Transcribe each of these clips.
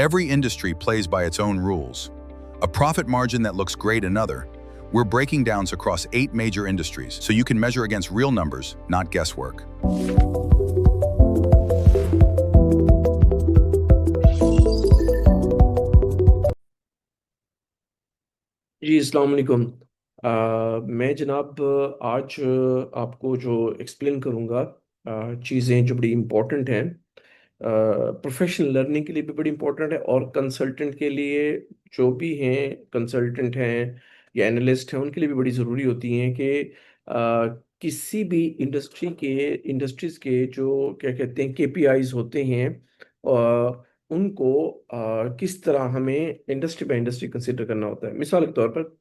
Every industry plays by its own rules. A profit margin that looks great in another. We're breaking down across 8 major industries so you can measure against real numbers, not guesswork. जी अस्सलाम वालेकुम। मैं जनाब आज आपको जो explain करूँगा चीज़ें जो बड़ी इम्पोर्टेंट हैं, प्रोफेशनल लर्निंग के लिए भी बड़ी इम्पोर्टेंट है और कंसल्टेंट के लिए, जो भी हैं कंसल्टेंट हैं या एनालिस्ट हैं, उनके लिए भी बड़ी ज़रूरी होती हैं कि किसी भी इंडस्ट्रीज़ के जो क्या कहते हैं केपीआईज़ होते हैं, उनको किस तरह हमें इंडस्ट्री बाय इंडस्ट्री कंसीडर करना होता है। मिसाल के तौर पर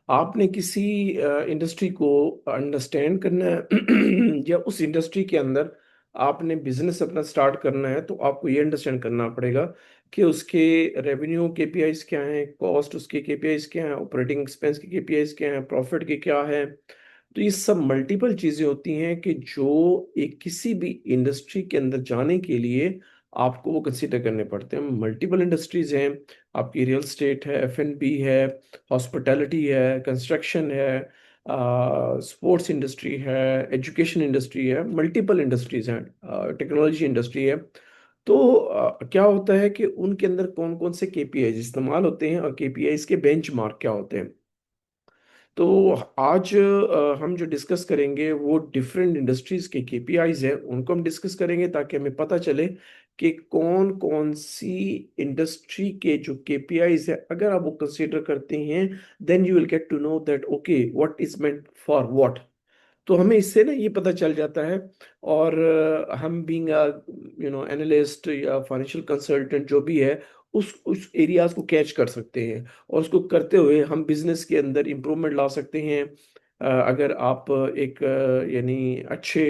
आपने किसी इंडस्ट्री को अंडरस्टैंड करना है या उस इंडस्ट्री के अंदर आपने बिजनेस अपना स्टार्ट करना है, तो आपको ये अंडरस्टैंड करना पड़ेगा कि उसके रेवेन्यू केपीआईज क्या हैं, कॉस्ट उसके केपीआईज क्या हैं, ऑपरेटिंग एक्सपेंस के केपीआईज क्या हैं, प्रॉफिट के क्या है। तो ये सब मल्टीपल चीजें होती हैं कि जो एक किसी भी इंडस्ट्री के अंदर जाने के लिए आपको वो कंसीडर करने पड़ते हैं। मल्टीपल इंडस्ट्रीज हैं, आपकी रियल स्टेट है, एफएनबी है, हॉस्पिटैलिटी है, कंस्ट्रक्शन है, स्पोर्ट्स इंडस्ट्री है, एजुकेशन इंडस्ट्री है, मल्टीपल इंडस्ट्रीज हैं, टेक्नोलॉजी इंडस्ट्री है। तो क्या होता है कि उनके अंदर कौन कौन से केपीआईज इस्तेमाल होते हैं और केपीआईज के बेंचमार्क क्या होते हैं। तो आज हम जो डिस्कस करेंगे वो डिफरेंट इंडस्ट्रीज के केपीआईज है, उनको हम डिस्कस करेंगे ताकि हमें पता चले कि कौन कौन सी इंडस्ट्री के जो केपीआईज है, अगर आप वो कंसीडर करते हैं, then you will get to know that okay what is meant for what. तो हमें इससे ना ये पता चल जाता है। और हम बीइंग एनालिस्ट या फाइनेंशियल कंसल्टेंट जो भी है, उस एरियाज को कैच कर सकते हैं और उसको करते हुए हम बिजनेस के अंदर इम्प्रूवमेंट ला सकते हैं। अगर आप एक यानी अच्छे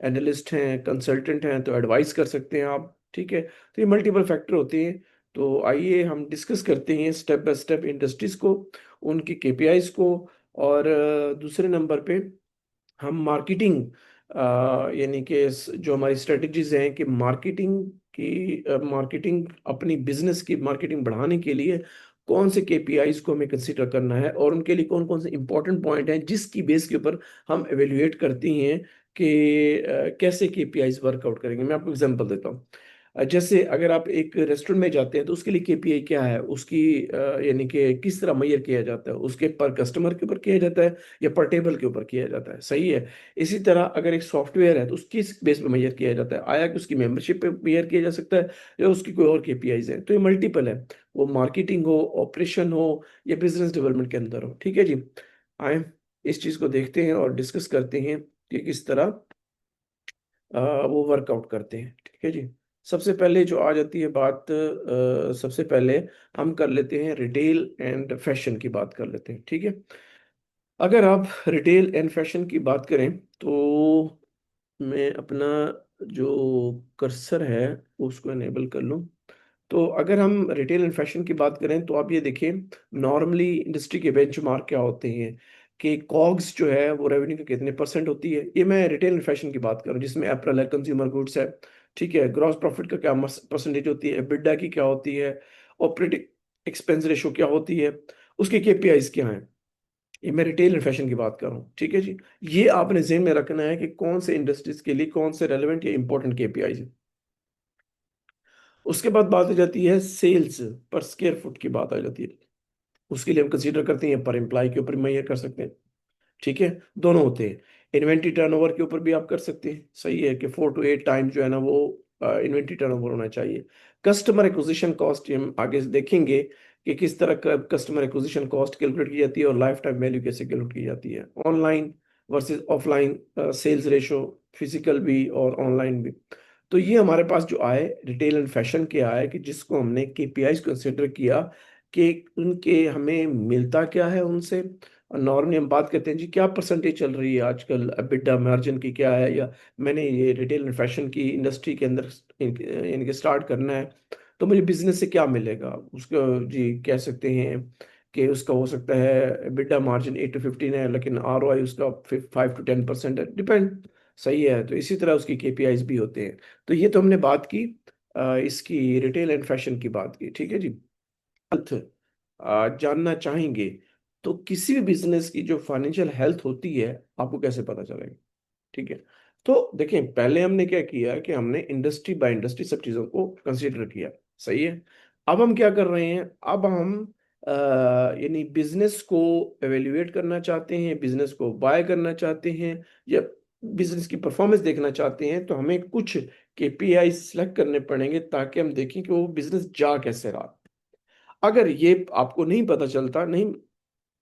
एनालिस्ट हैं, कंसल्टेंट हैं, तो एडवाइस कर सकते हैं आप। ठीक है, तो ये मल्टीपल फैक्टर होते हैं। तो आइए हम डिस्कस करते हैं स्टेप बाय स्टेप इंडस्ट्रीज को, उनकी केपीआईज को। और दूसरे नंबर पे हम मार्केटिंग यानी कि जो हमारी स्ट्रेटजीज हैं कि मार्केटिंग अपनी बिजनेस की मार्केटिंग बढ़ाने के लिए कौन से केपीआईज को हमें कंसीडर करना है और उनके लिए कौन कौन से इंपॉर्टेंट पॉइंट हैं जिसकी बेस के ऊपर हम एवेल्युएट करते हैं कि कैसे केपीआईज वर्कआउट करेंगे। मैं आपको एग्जांपल देता हूँ। जैसे अगर आप एक रेस्टोरेंट में जाते हैं तो उसके लिए केपीआई क्या है, उसकी यानी कि किस तरह मेजर किया जाता है, उसके पर कस्टमर के ऊपर किया जाता है या पर टेबल के ऊपर किया जाता है। सही है। इसी तरह अगर एक सॉफ्टवेयर है तो उसकी बेस पे मेजर किया जाता है, आया कि उसकी मेंबरशिप पे मेजर किया जा सकता है या उसकी कोई और केपीआईज है। तो ये मल्टीपल है, वो मार्केटिंग हो, ऑपरेशन हो या बिजनेस डेवलपमेंट के अंदर हो। ठीक है जी। आए इस चीज को देखते हैं और डिस्कस करते हैं कि किस तरह वो वर्कआउट करते हैं। ठीक है जी। सबसे पहले जो आ जाती है बात, सबसे पहले हम कर लेते हैं रिटेल एंड फैशन की बात कर लेते हैं। ठीक है। अगर आप रिटेल एंड फैशन की बात करें तो मैं अपना जो कर्सर है उसको एनेबल कर लूँ। तो अगर हम रिटेल एंड फैशन की बात करें तो आप ये देखिए, नॉर्मली इंडस्ट्री के बेंचमार्क क्या होते हैं कि कॉग्स जो है वो रेवेन्यू के कितने परसेंट होती है। ये मैं रिटेल एंड फैशन की बात करूं जिसमें एप्पल है, कंज्यूमर गुड्स है। ठीक है, ग्रॉस प्रॉफिट का क्या परसेंटेज होती है, एबिटा की क्या होती है, ऑपरेटिंग एक्सपेंस रेशो क्या होती है, उसके केपीआईज क्या हैं। ये मैं रिटेल एंड फैशन की बात कर रहा हूँ। ठीक है जी। ये आपने जेहन में रखना है कि कौन से इंडस्ट्रीज के लिए कौन से रेलेवेंट या इंपॉर्टेंट केपीआईज है। उसके बाद बात आ जाती है सेल्स पर स्क्वायर फुट की बात आ जाती है। उसके लिए हम कंसीडर करते हैं पर एम्प्लॉय के ऊपर मेजर कर सकते हैं। ठीक है, दोनों होते हैं। इन्वेंट्री टर्नओवर के ऊपर भी आप कर सकते हैं। सही है कि 4 to 8 टाइम जो है ना वो इन्वेंट्री टर्नओवर होना चाहिए। कस्टमर एक्विजिशन कॉस्ट हम आगे देखेंगे कि किस तरह का कस्टमर एक्विजिशन कॉस्ट कैलकुलेट की जाती है और लाइफ टाइम वैल्यू कैसे कैलकुलेट की जाती है। Online versus offline sales ratio, physical भी और ऑनलाइन भी। तो ये हमारे पास जो आए रिटेल एंड फैशन के आए कि जिसको हमने केपीआईज कंसिडर किया कि उनके हमें मिलता क्या है उनसे। नॉर्मली हम बात करते हैं जी क्या परसेंटेज चल रही है आजकल एबिटा मार्जिन की क्या है, या मैंने ये रिटेल एंड फैशन की इंडस्ट्री के अंदर इनके स्टार्ट करना है तो मुझे बिजनेस से क्या मिलेगा उसको जी कह सकते हैं कि उसका हो सकता है एबिटा मार्जिन 8 to 15 है, लेकिन आरओआई उसका 5 to 10% है, डिपेंड। सही है। तो इसी तरह उसकी केपीआईज भी होते हैं। तो ये तो हमने बात की इसकी रिटेल एंड फैशन की बात की, ठीक है जी। हेल्थ जानना चाहेंगे, तो किसी भी बिजनेस की जो फाइनेंशियल हेल्थ होती है आपको कैसे पता चलेगा? ठीक है, तो देखें, पहले हमने क्या किया कि हमने इंडस्ट्री बाय इंडस्ट्री सब चीज़ों को कंसीडर किया, सही है। अब हम क्या कर रहे हैं, अब हम यानी बिजनेस को एवेल्युएट करना चाहते हैं, बिजनेस को बाय करना चाहते हैं, या बिजनेस की परफॉर्मेंस देखना चाहते हैं, तो हमें कुछ केपीआई सेलेक्ट करने पड़ेंगे ताकि हम देखें कि वो बिजनेस जा कैसे रहा। अगर ये आपको नहीं पता चलता, नहीं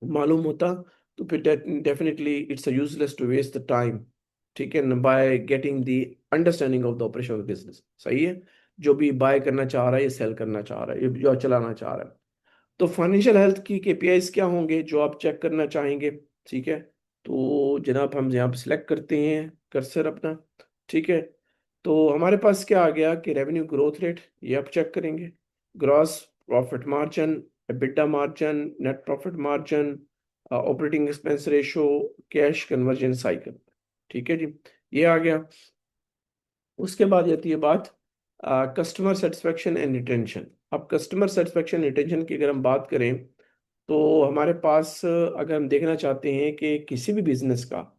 मालूम होता, तो फिर definitely it's useless to waste the time, ठीक है, by getting the understanding of the operation of business, सही है। जो भी बाय करना चाह रहा है, ये सेल करना चाह रहा है, ये जो चलाना चाह रहा है। तो फाइनेंशियल हेल्थ की केपीआईज क्या होंगे जो आप चेक करना चाहेंगे? ठीक है, तो जनाब हम यहाँ पे सिलेक्ट करते हैं कर्सर अपना, ठीक है। तो हमारे पास क्या आ गया कि रेवेन्यू ग्रोथ रेट, ये आप चेक करेंगे, gross profit margin, EBITDA margin, net profit margin, operating expense ratio, cash conversion cycle, ठीक है जी, ये आ गया। उसके बाद आती है बात कस्टमर सेटिस्फेक्शन एंड रिटेंशन। अब कस्टमर सेटिस्फेक्शन रिटेंशन की अगर हम बात करें, तो हमारे पास अगर हम देखना चाहते हैं कि किसी भी बिजनेस का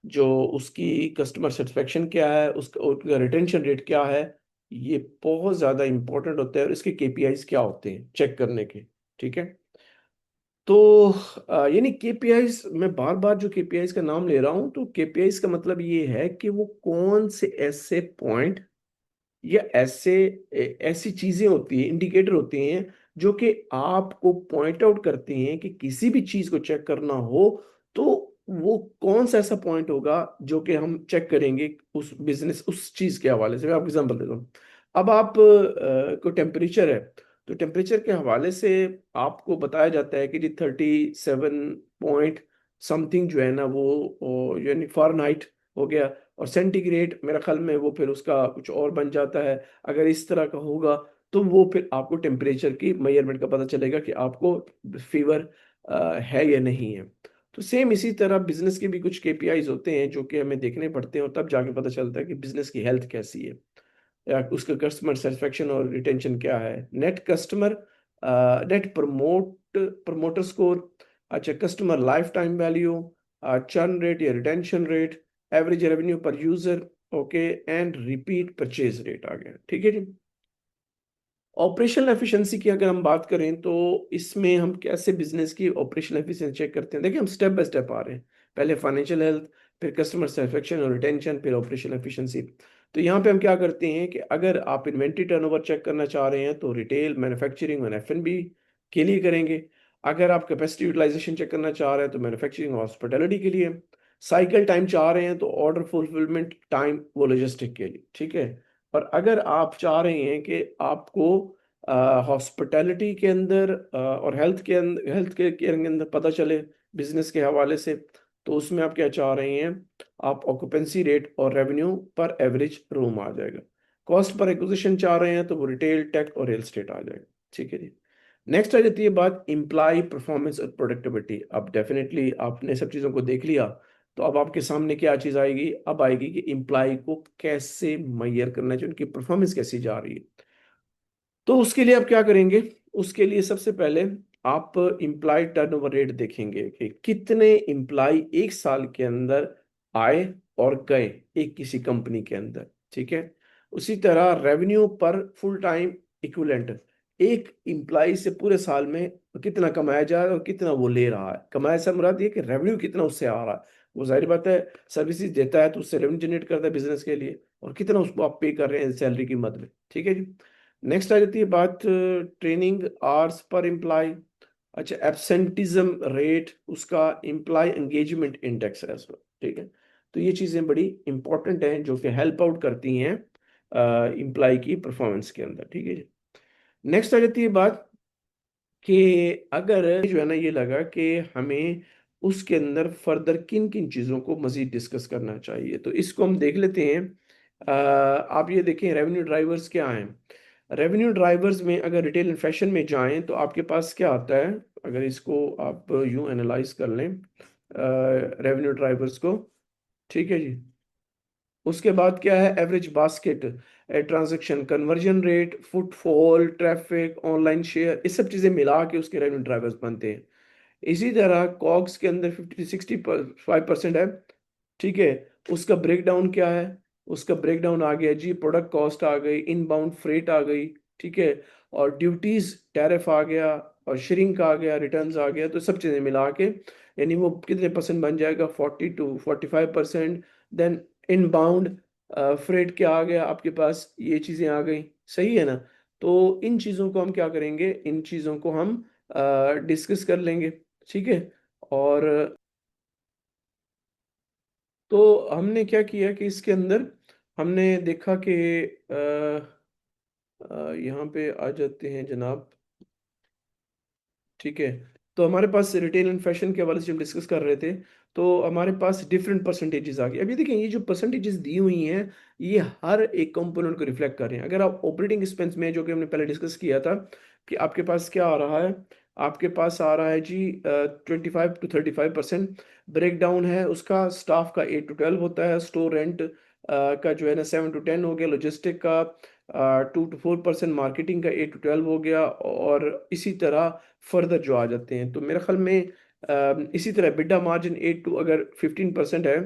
जो उसकी कस्टमर सेटिस्फेक्शन क्या है, उसका रिटेंशन रेट क्या है, ये बहुत ज़्यादा इंपॉर्टेंट होता है, और इसके केपीआईज क्या होते हैं चेक करने के, ठीक है। तो यानी केपीआईज, मैं बार बार जो केपीआईज का नाम ले रहा हूं, तो केपीआईज का मतलब ये है कि वो कौन से ऐसे पॉइंट या ऐसी चीजें होती हैं, इंडिकेटर होते हैं, जो कि आपको पॉइंट आउट करते हैं कि किसी भी चीज को चेक करना हो, तो वो कौन सा ऐसा पॉइंट होगा जो कि हम चेक करेंगे उस बिजनेस, उस चीज के हवाले से। मैं आपको एग्जांपल देता हूँ। अब आप को टेम्परेचर है, तो टेम्परेचर के हवाले से आपको बताया जाता है कि जी 37 पॉइंट समथिंग जो है ना, वो यानी फ़ारेनहाइट हो गया, और सेंटीग्रेड मेरा ख्याल में वो फिर उसका कुछ और बन जाता है। अगर इस तरह का होगा, तो वो फिर आपको टेम्परेचर की मेजरमेंट का पता चलेगा कि आपको फीवर है या नहीं है। तो सेम इसी तरह बिजनेस के भी कुछ केपीआईज होते हैं जो कि हमें देखने पड़ते हैं, और तब जाके पता चलता है कि बिजनेस की हेल्थ कैसी है, या उसका कस्टमर सेटिस्फेक्शन और रिटेंशन क्या है। नेट प्रमोटर स्कोर, अच्छा, customer life time value, churn rate या retention rate, average revenue per user, okay, and repeat purchase rate आ गया, ठीक है जी। ऑपरेशनल एफिशिएंसी की अगर हम बात करें, तो इसमें हम कैसे बिजनेस की ऑपरेशनल एफिशिएंसी चेक करते हैं? देखिए, हम स्टेप बाय स्टेप आ रहे हैं। पहले फाइनेंशियल हेल्थ, फिर कस्टमर सेटिस्फेक्शन और रिटेंशन, फिर ऑपरेशनल एफिशिएंसी। तो यहाँ पे हम क्या करते हैं कि अगर आप इन्वेंट्री टर्नओवर चेक करना चाह रहे हैं, तो रिटेल, मैन्युफैक्चरिंग और एफ&बी के लिए करेंगे। अगर आप कैपेसिटी यूटिलाइजेशन चेक करना चाह रहे हैं, तो मैन्युफैक्चरिंग और हॉस्पिटैलिटी के लिए। साइकिल टाइम चाह रहे हैं, तो ऑर्डर फुलफिलमेंट टाइम, वो लॉजिस्टिक के लिए, ठीक है। और अगर आप चाह रहे हैं कि आपको हॉस्पिटैलिटी के अंदर और हेल्थ के अंदर पता चले बिजनेस के हवाले से, तो उसमें आप क्या चाह रहे हैं, आप ऑक्यूपेंसी रेट और रेवेन्यू पर एवरेज रूम आ जाएगा। कॉस्ट पर एक्विजिशन चाह रहे हैं, तो वो रिटेल, टेक और रियल स्टेट आ जाएगा, ठीक है जी। नेक्स्ट आ जाती है बात इम्प्लाई परफॉर्मेंस और प्रोडक्टिविटी। अब डेफिनेटली आपने सब चीज़ों को देख लिया, तो अब आपके सामने क्या चीज़ आएगी? अब आएगी कि इम्प्लाई को कैसे मैयर करना चाहिए, उनकी परफॉर्मेंस कैसी जा रही है। तो उसके लिए आप क्या करेंगे? उसके लिए सबसे पहले आप इम्प्लॉय टर्नओवर रेट देखेंगे कि कितने इम्प्लॉय एक साल के अंदर आए और गए एक किसी कंपनी के अंदर, ठीक है। उसी तरह रेवेन्यू पर फुल टाइम इक्विवेलेंट, एक इम्प्लॉय से पूरे साल में कितना कमाया जा रहा है और कितना वो ले रहा है। कमाया से मुराद ये कि रेवेन्यू कितना उससे आ रहा है। वो जाहिर बात है, सर्विसेज देता है तो उससे रेवेन्यू जनरेट करता है बिजनेस के लिए, और कितना उसको आप पे कर रहे हैं सैलरी की मद में, ठीक है जी। नेक्स्ट आ जाती है बात ट्रेनिंग आवर्स पर एम्प्लॉय। अच्छा, एब्सेंटिज्म रेट, उसका एम्प्लॉय एंगेजमेंट इंडेक्स है इसमें, ठीक है। तो ये चीज़ें बड़ी इंपॉर्टेंट हैं जो कि हेल्प आउट करती हैं एम्प्लॉय की परफॉर्मेंस के अंदर, ठीक है जी। नेक्स्ट आ जाती है बात कि अगर जो है ना, ये लगा कि हमें उसके अंदर फर्दर किन किन चीज़ों को मज़ीद डिस्कस करना चाहिए, तो इसको हम देख लेते हैं। आप ये देखें, रेवेन्यू ड्राइवर्स क्या हैं। रेवेन्यू ड्राइवर्स में अगर रिटेल एंड फैशन में जाएं, तो आपके पास क्या आता है? अगर इसको आप यूं एनालाइज कर लें रेवेन्यू ड्राइवर्स को, ठीक है जी। उसके बाद क्या है, average basket, transaction conversion rate, footfall, traffic, online share, ये सब चीज़ें मिला के उसके रेवेन्यू ड्राइवर्स बनते हैं। इसी तरह कॉग्स के अंदर 50 से 65% है, ठीक है। उसका ब्रेकडाउन क्या है, उसका ब्रेकडाउन आ गया जी, प्रोडक्ट कॉस्ट आ गई, इनबाउंड फ्रेट आ गई, ठीक है, और ड्यूटीज टैरिफ आ गया, और श्रिंक आ गया, रिटर्न्स आ गया, तो सब चीज़ें मिला के यानी वो कितने परसेंट बन जाएगा, 40 to 45%। देन इनबाउंड फ्रेट क्या आ गया आपके पास, ये चीज़ें आ गई, सही है ना। तो इन चीज़ों को हम क्या करेंगे, इन चीज़ों को हम डिस्कस कर लेंगे, ठीक है। और तो हमने क्या किया कि इसके अंदर हमने देखा कि यहाँ पे आ जाते हैं जनाब, ठीक है। तो हमारे पास रिटेल एंड फैशन के हवाले से हम डिस्कस कर रहे थे, तो हमारे पास डिफरेंट परसेंटेजेस आ गए। अभी देखिए ये जो परसेंटेजेस दी हुई हैं, ये हर एक कंपोनेंट को रिफ्लेक्ट कर रहे हैं। अगर आप ऑपरेटिंग एक्सपेंस में, जो कि हमने पहले डिस्कस किया था, कि आपके पास क्या आ रहा है, आपके पास आ रहा है जी 25 to 35%। ब्रेक डाउन है उसका, स्टाफ का 8 to 12 होता है, स्टोर रेंट का जो है ना 7 to 10 हो गया, लॉजिस्टिक का 2 to 4%, मार्केटिंग का 8 to 12 हो गया, और इसी तरह फर्दर जो आ जाते हैं। तो मेरे ख्याल में इसी तरह बिड्डा मार्जिन 8 to अगर 15% है,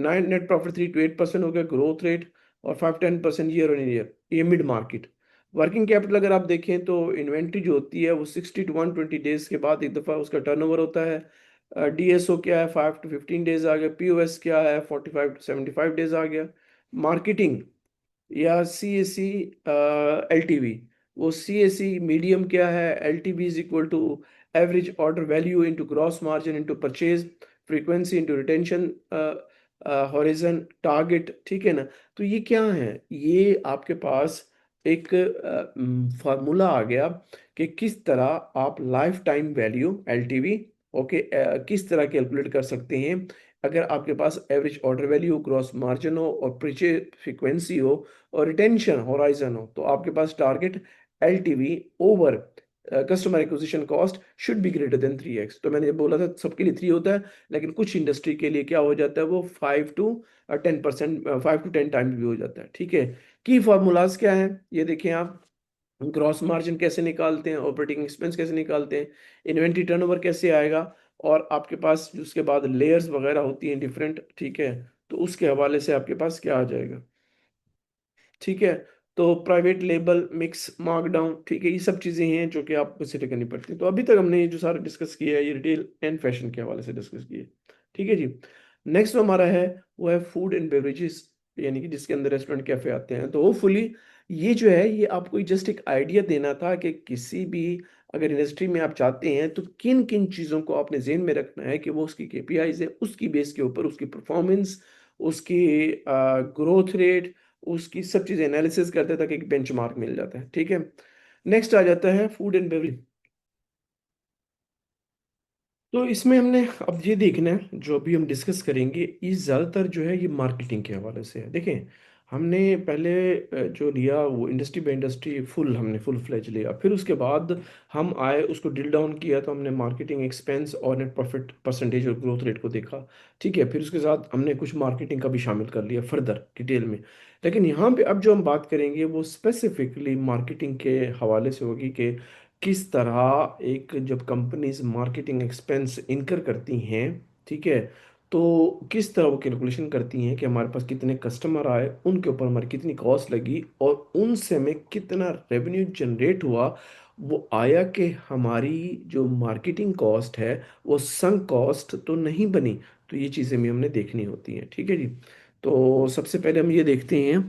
नाइन नेट प्रॉफिट 3 to 8% हो गया ग्रोथ रेट, और 5-10% ईयर ऑन ईयर, ये मिड मार्केट। वर्किंग कैपिटल अगर आप देखें तो इन्वेंट्री जो होती है वो 60 to 120 डेज के बाद एक दफ़ा उसका टर्नओवर होता है। डीएसओ क्या है, 5 to 15 डेज आ गया। पीओएस क्या है, 45 to 75 डेज आ गया। मार्केटिंग या C S C L T V, वो सी एस सी मीडियम क्या है, L T V is equal to average order value into gross margin into purchase frequency into retention horizon target, ठीक है ना। तो ये क्या है, ये आपके पास एक फार्मूला आ गया कि किस तरह आप life time value L T V, okay, किस तरह कैलकुलेट कर सकते हैं। अगर आपके पास average order value, gross margin हो, और परचेज फ्रीक्वेंसी हो, और रिटेंशन होराइजन हो, तो आपके पास target LTV over customer acquisition cost should be greater than 3x। तो मैंने ये बोला था सबके लिए 3 होता है, लेकिन कुछ इंडस्ट्री के लिए क्या हो जाता है, वो 5 to 10%, 5 to 10 टाइम्स भी हो जाता है, ठीक है। की फार्मूलाज क्या है, ये देखें आप। ग्रॉस मार्जिन कैसे निकालते हैं, ऑपरेटिंग एक्सपेंस कैसे निकालते हैं, इन्वेंट्री टर्नओवर कैसे आएगा, और आपके पास उसके बाद लेयर्स वगैरह होती हैं डिफरेंट, ठीक है। तो उसके हवाले से आपके पास क्या आ जाएगा, ठीक है। तो प्राइवेट लेबल, मिक्स, मार्कडाउन, ठीक है, ये सब चीज़ें हैं जो कि आपको कंसिडर करनी पड़ती है। तो अभी तक हमने ये जो सारा डिस्कस किया है, ये रिटेल एंड फैशन के हवाले से डिस्कस किया है, ठीक है जी। नेक्स्ट जो हमारा है वो है फूड एंड बेवरेजेस, यानी कि जिसके अंदर रेस्टोरेंट कैफे आते हैं। तो होपफुली ये जो है, ये आपको जस्ट एक आइडिया देना था कि किसी भी अगर इंडस्ट्री में आप चाहते हैं तो किन किन चीज़ों को आपने जेहन में रखना है, कि वो उसकी केपीआईज है, उसकी बेस के ऊपर उसकी परफॉर्मेंस, उसकी ग्रोथ रेट, उसकी सब चीज़ें एनालिसिस करते हैं, ताकि एक बेंचमार्क मिल जाता है, ठीक है। नेक्स्ट आ जाता है फूड एंड बेवरेज। तो इसमें हमने अब ये देखना है, जो अभी हम डिस्कस करेंगे, ये ज़्यादातर जो है ये मार्केटिंग के हवाले से है। देखें, हमने पहले जो लिया वो इंडस्ट्री बाय इंडस्ट्री फुल, हमने फुल फ्लेज लिया, फिर उसके बाद हम आए उसको ड्रिल डाउन किया, तो हमने मार्केटिंग एक्सपेंस और नेट प्रॉफिट परसेंटेज और ग्रोथ रेट को देखा, ठीक है। फिर उसके साथ हमने कुछ मार्केटिंग का भी शामिल कर लिया फर्दर डिटेल में। लेकिन यहाँ पे अब जो हम बात करेंगे वो स्पेसिफिकली मार्केटिंग के हवाले से होगी, कि किस तरह एक जब कंपनीज मार्केटिंग एक्सपेंस इनकर करती हैं, ठीक है, तो किस तरह वो कैलकुलेशन करती हैं कि हमारे पास कितने कस्टमर आए, उनके ऊपर हमारी कितनी कॉस्ट लगी, और उनसे हमें कितना रेवेन्यू जनरेट हुआ, वो आया कि हमारी जो मार्केटिंग कॉस्ट है वो संक कॉस्ट तो नहीं बनी। तो ये चीज़ें भी हमने देखनी होती हैं, ठीक है जी। तो सबसे पहले हम ये देखते हैं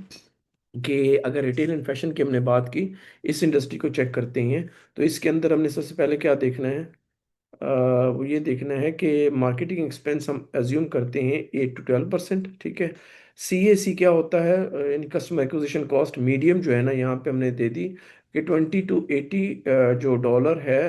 कि अगर रिटेल एंड फैशन की हमने बात की, इस इंडस्ट्री को चेक करते हैं, तो इसके अंदर हमने सबसे पहले क्या देखना है, वो ये देखना है कि मार्केटिंग एक्सपेंस हम एज्यूम करते हैं 8 to 12%, ठीक है। सी ए सी क्या होता है, यानी कस्टमर एक्विजिशन कॉस्ट मीडियम जो है ना, यहाँ पे हमने दे दी कि 20 to 80 जो डॉलर है,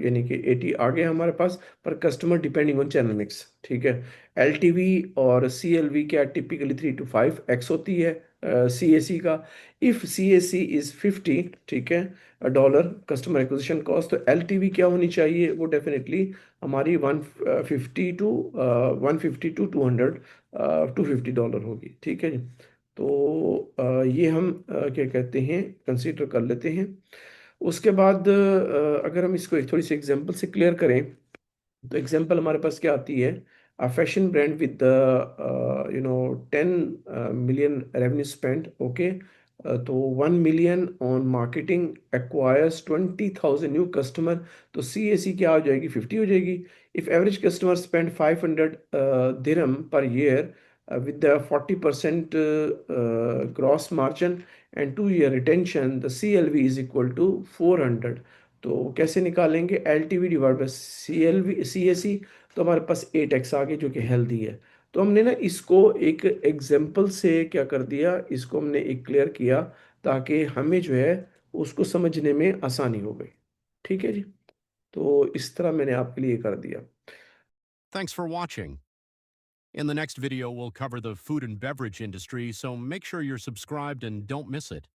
यानी कि 80 आ गए हमारे पास पर customer, depending on channel mix, ठीक है। एल टी वी और सी एल वी क्या टिपिकली 3 to 5x होती है, CAC का। इफ़ CAC इज़ 50, ठीक है, डॉलर कस्टमर एक्विजिशन कॉस्ट, तो LTV क्या होनी चाहिए? वो डेफिनेटली हमारी 150 टू 200, $250 होगी, ठीक है जी। तो ये हम क्या कहते हैं, कंसीडर कर लेते हैं। उसके बाद अगर हम इसको एक थोड़ी सी एग्जांपल से क्लियर करें, तो एग्जांपल हमारे पास क्या आती है? A fashion brand with 10 million revenue spent, okay. तो 1 million on marketing acquires 20,000 new customer, तो CAC क्या हो जाएगी? 50 हो जाएगी। If average customer spend 500 dirham per year with the 40% gross margin and 2 year retention, the CLV is equal to 400। तो कैसे निकालेंगे? LTV divide by CLV CAC, तो हमारे पास 8x आ गई जो कि हेल्दी है। तो हमने ना इसको एक एग्जांपल से क्या कर दिया, इसको हमने एक क्लियर किया ताकि हमें जो है उसको समझने में आसानी हो गई। ठीक है जी, तो इस तरह मैंने आपके लिए कर दिया। Thanks for watching. In the next video, we'll cover the food and beverage industry, so make sure you're subscribed and don't miss it.